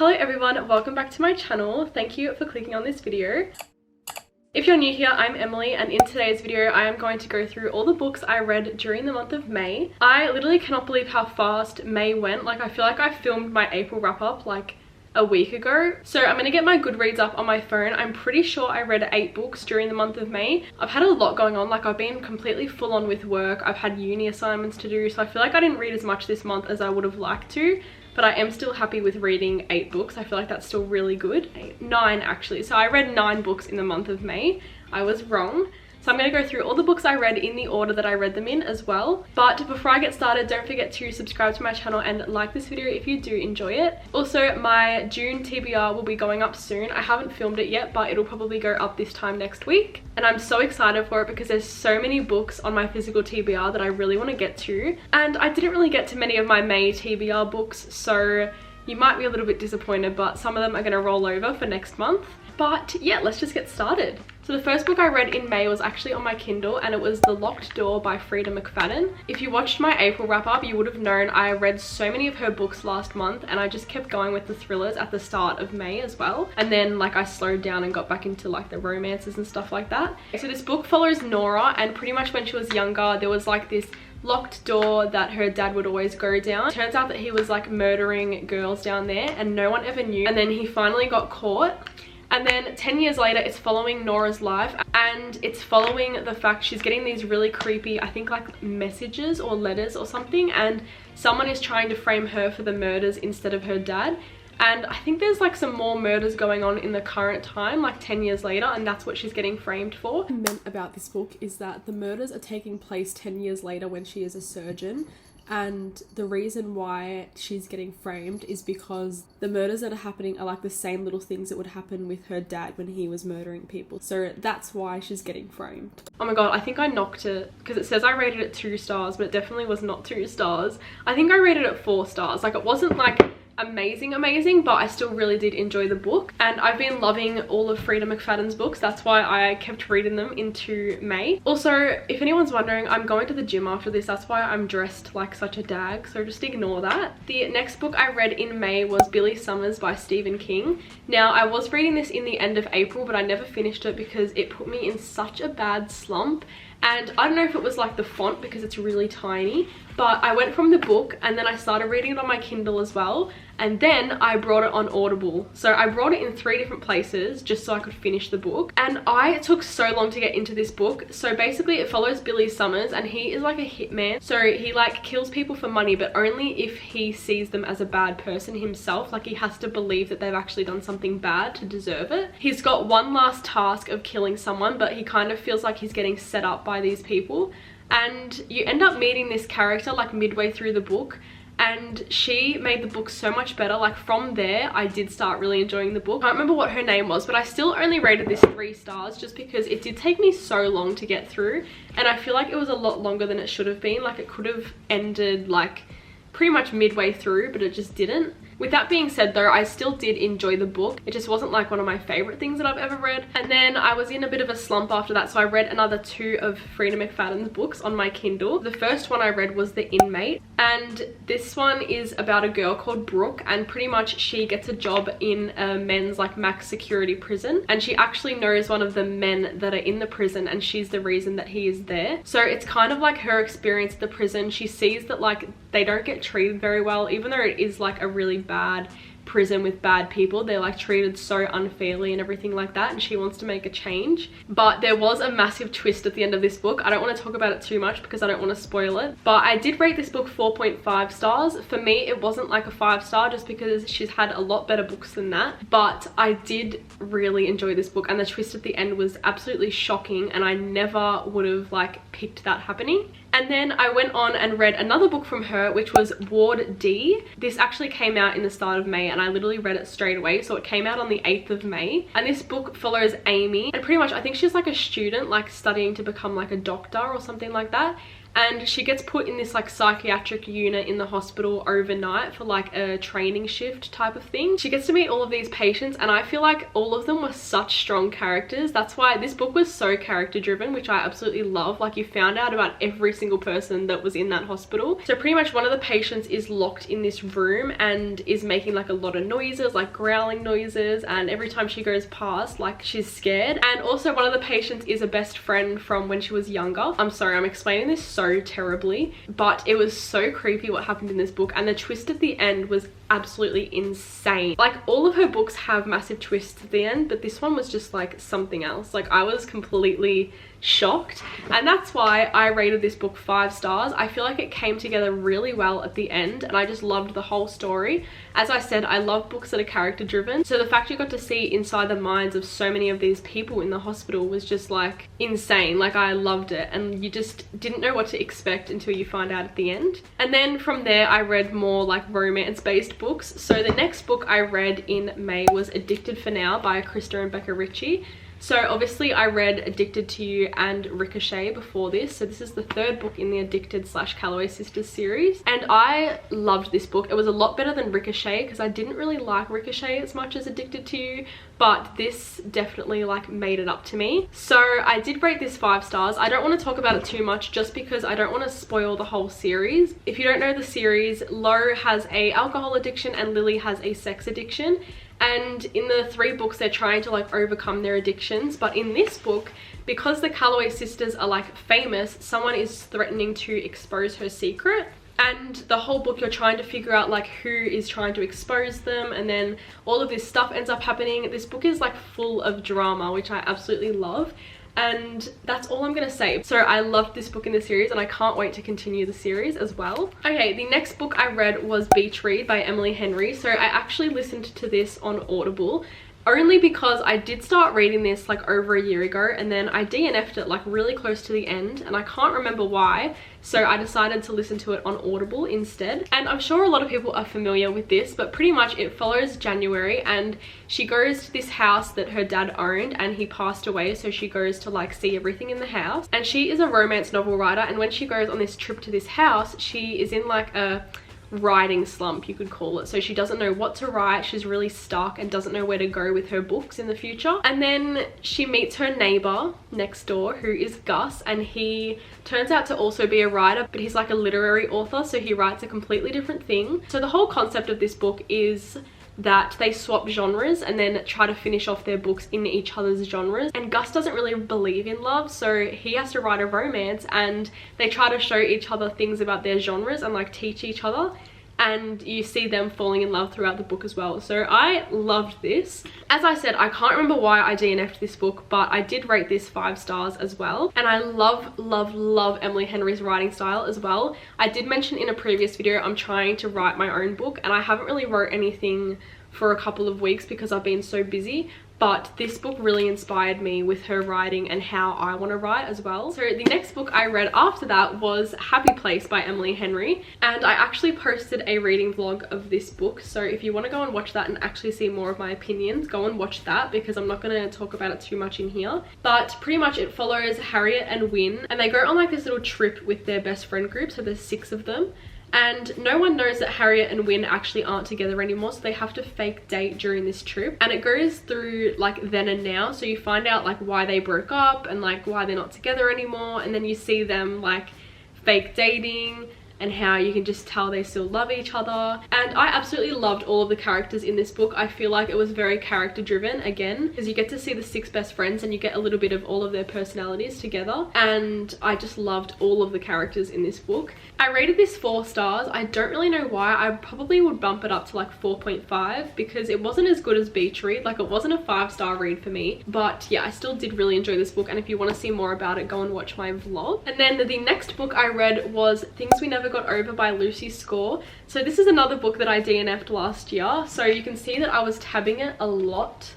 Hello everyone, welcome back to my channel. Thank you for clicking on this video. If you're new here, I'm Emily, and in today's video I am going to go through all the books I read during the month of May. I literally cannot believe how fast May went. Like, I feel like I filmed my April wrap up like a week ago. So I'm gonna get my Goodreads up on my phone. I'm pretty sure I read 8 books during the month of May. I've had a lot going on. Like, I've been completely full on with work. I've had uni assignments to do, so I feel like I didn't read as much this month as I would have liked to. But I am still happy with reading 8 books. I feel like that's still really good. 9 actually. So I read 9 books in the month of May. I was wrong. So I'm going to go through all the books I read in the order that I read them in as well. But before I get started, don't forget to subscribe to my channel and like this video if you do enjoy it. Also, my June TBR will be going up soon. I haven't filmed it yet, but it'll probably go up this time next week. And I'm so excited for it because there's so many books on my physical TBR that I really want to get to. And I didn't really get to many of my May TBR books, so you might be a little bit disappointed, but some of them are going to roll over for next month. But yeah, let's just get started. So the first book I read in May was actually on my Kindle, and it was The Locked Door by Freida McFadden. If you watched my April wrap up, you would have known I read so many of her books last month, and I just kept going with the thrillers at the start of May as well. And then like I slowed down and got back into like the romances and stuff like that. So this book follows Nora, and pretty much when she was younger, there was like this locked door that her dad would always go down. It turns out that he was like murdering girls down there and no one ever knew, and then he finally got caught. And then 10 years later, it's following Nora's life, and it's following the fact she's getting these really creepy, I think like messages or letters or something, and someone is trying to frame her for the murders instead of her dad. And I think there's like some more murders going on in the current time, like 10 years later, and that's what she's getting framed for. What I meant about this book is that the murders are taking place 10 years later when she is a surgeon. And the reason why she's getting framed is because the murders that are happening are like the same little things that would happen with her dad when he was murdering people. So that's why she's getting framed. Oh my god, I think I knocked it because it says I rated it 2 stars, but it definitely was not 2 stars. I think I rated it 4 stars. Like, it wasn't like amazing, but I still really did enjoy the book, and I've been loving all of Freida McFadden's books. That's why I kept reading them into May. Also, if anyone's wondering, I'm going to the gym after this. That's why I'm dressed like such a dag, so just ignore that. The next book I read in May was Billy Summers by Stephen King. Now, I was reading this in the end of April, but I never finished it because it put me in such a bad slump. And I don't know if it was like the font because it's really tiny, but I went from the book and then I started reading it on my Kindle as well, and then I brought it on Audible. So I brought it in 3 different places just so I could finish the book, and I took so long to get into this book. So basically it follows Billy Summers, and he is like a hitman. So he like kills people for money, but only if he sees them as a bad person himself. Like, he has to believe that they've actually done something bad to deserve it. He's got one last task of killing someone, but he kind of feels like he's getting set up by these people, and you end up meeting this character like midway through the book, and she made the book so much better. Like, from there I did start really enjoying the book. I can't remember what her name was, but I still only rated this 3 stars just because it did take me so long to get through, and I feel like it was a lot longer than it should have been. Like, it could have ended like pretty much midway through, but it just didn't. With that being said though, I still did enjoy the book. It just wasn't like one of my favorite things that I've ever read. And then I was in a bit of a slump after that, so I read another 2 of Freida McFadden's books on my Kindle. The first one I read was The Inmate, and this one is about a girl called Brooke, and pretty much she gets a job in a men's like max security prison, and she actually knows one of the men that are in the prison, and she's the reason that he is there. So it's kind of like her experience at the prison. She sees that like they don't get treated very well, even though it is like a really bad prison with bad people. They're like treated so unfairly and everything like that, and she wants to make a change. But there was a massive twist at the end of this book. I don't want to talk about it too much because I don't want to spoil it, but I did rate this book 4.5 stars. For me, it wasn't like a 5-star just because she's had a lot better books than that, but I did really enjoy this book, and the twist at the end was absolutely shocking, and I never would have like picked that happening. And then I went on and read another book from her, which was Ward D. This actually came out in the start of May, and I literally read it straight away. So it came out on the 8th of May. And this book follows Amy, and pretty much I think she's like a student, like studying to become like a doctor or something like that. and she gets put in this like psychiatric unit in the hospital overnight for like a training shift type of thing. She gets to meet all of these patients, and I feel like all of them were such strong characters. That's why this book was so character driven, which I absolutely love. Like, you found out about every single person that was in that hospital. So pretty much one of the patients is locked in this room and is making like a lot of noises, like growling noises, and every time she goes past, like, she's scared. And also one of the patients is a best friend from when she was younger. I'm sorry, I'm explaining this so terribly, but it was so creepy what happened in this book, and the twist at the end was absolutely insane. Like, all of her books have massive twists at the end, but this one was just like something else. Like, I was completely shocked, and that's why I rated this book 5 stars. I feel like it came together really well at the end, and I just loved the whole story. As I said, I love books that are character driven, so the fact you got to see inside the minds of so many of these people in the hospital was just like insane. Like, I loved it, and you just didn't know what to expect until you find out at the end. And then from there I read more like romance based books. So the next book I read in May was Addicted for Now by Krista and Becca Ritchie. So obviously I read Addicted to You and Ricochet before this. So this is the 3rd book in the Addicted / Calloway Sisters series. And I loved this book. It was a lot better than Ricochet because I didn't really like Ricochet as much as Addicted to You, but this definitely like made it up to me. So I did rate this 5 stars. I don't want to talk about it too much just because I don't want to spoil the whole series. If you don't know the series, Lo has a alcohol addiction and Lily has a sex addiction. And in the 3 books, they're trying to like overcome their addictions. But in this book, because the Calloway sisters are like famous, someone is threatening to expose her secret. And the whole book you're trying to figure out like who is trying to expose them, and then all of this stuff ends up happening. This book is like full of drama, which I absolutely love. And that's all I'm gonna say. So I loved this book in the series, and I can't wait to continue the series as well. Okay, the next book I read was Beach Read by Emily Henry. So I actually listened to this on Audible, only because I did start reading this like over a year ago, and then I DNF'd it like really close to the end, and I can't remember why. So I decided to listen to it on Audible instead. And I'm sure a lot of people are familiar with this, but pretty much it follows January, and she goes to this house that her dad owned, and he passed away, so she goes to like see everything in the house. And she is a romance novel writer, and when she goes on this trip to this house, she is in like a writing slump, you could call it. So she doesn't know what to write, she's really stuck and doesn't know where to go with her books in the future. And then she meets her neighbor next door, who is Gus, and he turns out to also be a writer, but he's like a literary author, so he writes a completely different thing. So the whole concept of this book is that they swap genres and then try to finish off their books in each other's genres. And Gus doesn't really believe in love, so he has to write a romance, and they try to show each other things about their genres and like teach each other. And you see them falling in love throughout the book as well. So I loved this. As I said, I can't remember why I DNF'd this book, but I did rate this 5 stars as well. And I love, love, love Emily Henry's writing style as well. I did mention in a previous video, I'm trying to write my own book, and I haven't really wrote anything for a couple of weeks because I've been so busy. But this book really inspired me with her writing and how I want to write as well. So the next book I read after that was Happy Place by Emily Henry, and I actually posted a reading vlog of this book. So if you want to go and watch that and actually see more of my opinions, go and watch that, because I'm not going to talk about it too much in here. But pretty much it follows Harriet and Wynne, and they go on like this little trip with their best friend group. So there's 6 of them. And no one knows that Harriet and Wynne actually aren't together anymore, so they have to fake date during this trip. And it goes through like then and now, so you find out like why they broke up and like why they're not together anymore, and then you see them like fake dating and how you can just tell they still love each other. And I absolutely loved all of the characters in this book. I feel like it was very character driven again, because you get to see the 6 best friends and you get a little bit of all of their personalities together, and I just loved all of the characters in this book. I rated this 4 stars. I don't really know why. I probably would bump it up to like 4.5 because it wasn't as good as Beach Read. Like, it wasn't a 5-star read for me, but yeah, I still did really enjoy this book, and if you want to see more about it, go and watch my vlog. And then the next book I read was Things We Never Got Over by Lucy Score. So this is another book that I DNF'd last year, so you can see that I was tabbing it a lot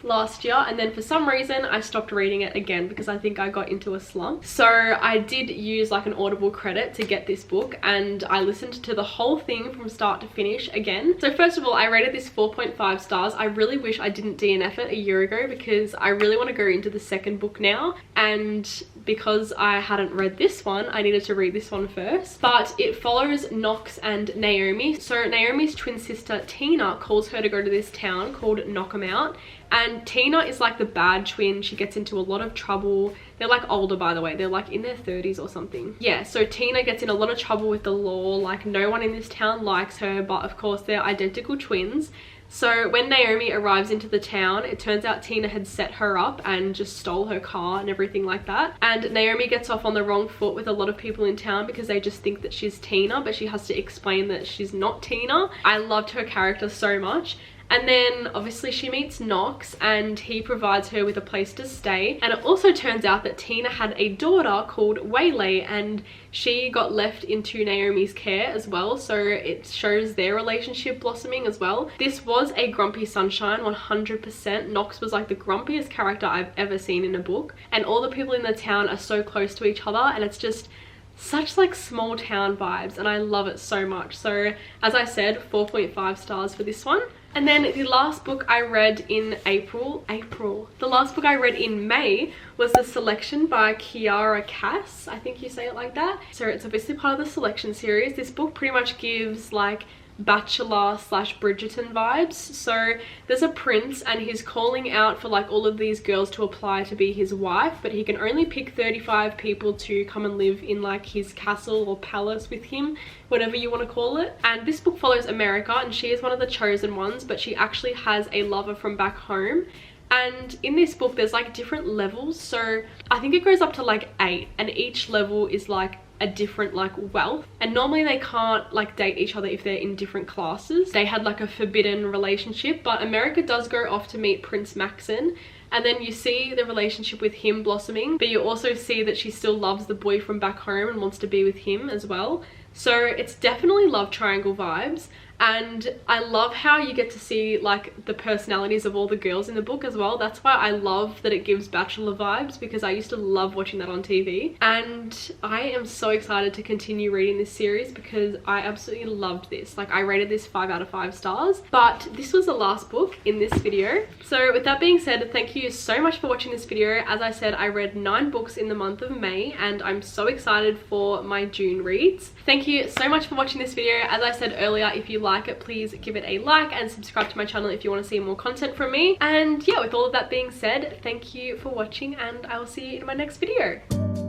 last year, and then for some reason I stopped reading it again because I think I got into a slump. So I did use like an Audible credit to get this book, and I listened to the whole thing from start to finish again. So first of all, I rated this 4.5 stars. I really wish I didn't DNF it a year ago because I really want to go into the second book now, and because I hadn't read this one, I needed to read this one first. But it follows Knox and Naomi. So Naomi's twin sister Tina calls her to go to this town called Knockemout, and Tina is like the bad twin. She gets into a lot of trouble. They're like older, by the way. They're like in their 30s or something. Yeah, so Tina gets in a lot of trouble with the law. Like no one in this town likes her, but of course they're identical twins. So when Naomi arrives into the town, it turns out Tina had set her up and just stole her car and everything like that. And Naomi gets off on the wrong foot with a lot of people in town because they just think that she's Tina, but she has to explain that she's not Tina. I loved her character so much. And then obviously she meets Knox and he provides her with a place to stay. And it also turns out that Tina had a daughter called Waylay, and she got left into Naomi's care as well. So it shows their relationship blossoming as well. This was a grumpy sunshine, 100%. Knox was like the grumpiest character I've ever seen in a book. And all the people in the town are so close to each other, and it's just such like small town vibes, and I love it so much. So as I said, 4.5 stars for this one. And then the last book I read in the last book I read in May was The Selection by Kiara Cass. I think you say it like that. So it's obviously part of the Selection series. This book pretty much gives like Bachelor / Bridgerton vibes. So there's a prince and he's calling out for like all of these girls to apply to be his wife, but he can only pick 35 people to come and live in like his castle or palace with him, whatever you want to call it. And this book follows America, and she is one of the chosen ones, but she actually has a lover from back home. And in this book there's like different levels, so I think it goes up to like 8, and each level is like a different like wealth, and normally they can't like date each other if they're in different classes. They had like a forbidden relationship, but America does go off to meet Prince Maxon, and then you see the relationship with him blossoming, but you also see that she still loves the boy from back home and wants to be with him as well. So it's definitely love triangle vibes. And I love how you get to see like the personalities of all the girls in the book as well. That's why I love that it gives Bachelor vibes, because I used to love watching that on TV. And I am so excited to continue reading this series because I absolutely loved this. Like I rated this 5 out of 5 stars, but this was the last book in this video. So with that being said, thank you so much for watching this video. As I said, I read 9 books in the month of May, and I'm so excited for my June reads. Thank you so much for watching this video. As I said earlier, if you like it, please give it a like and subscribe to my channel if you want to see more content from me. And yeah, with all of that being said, thank you for watching, and I will see you in my next video.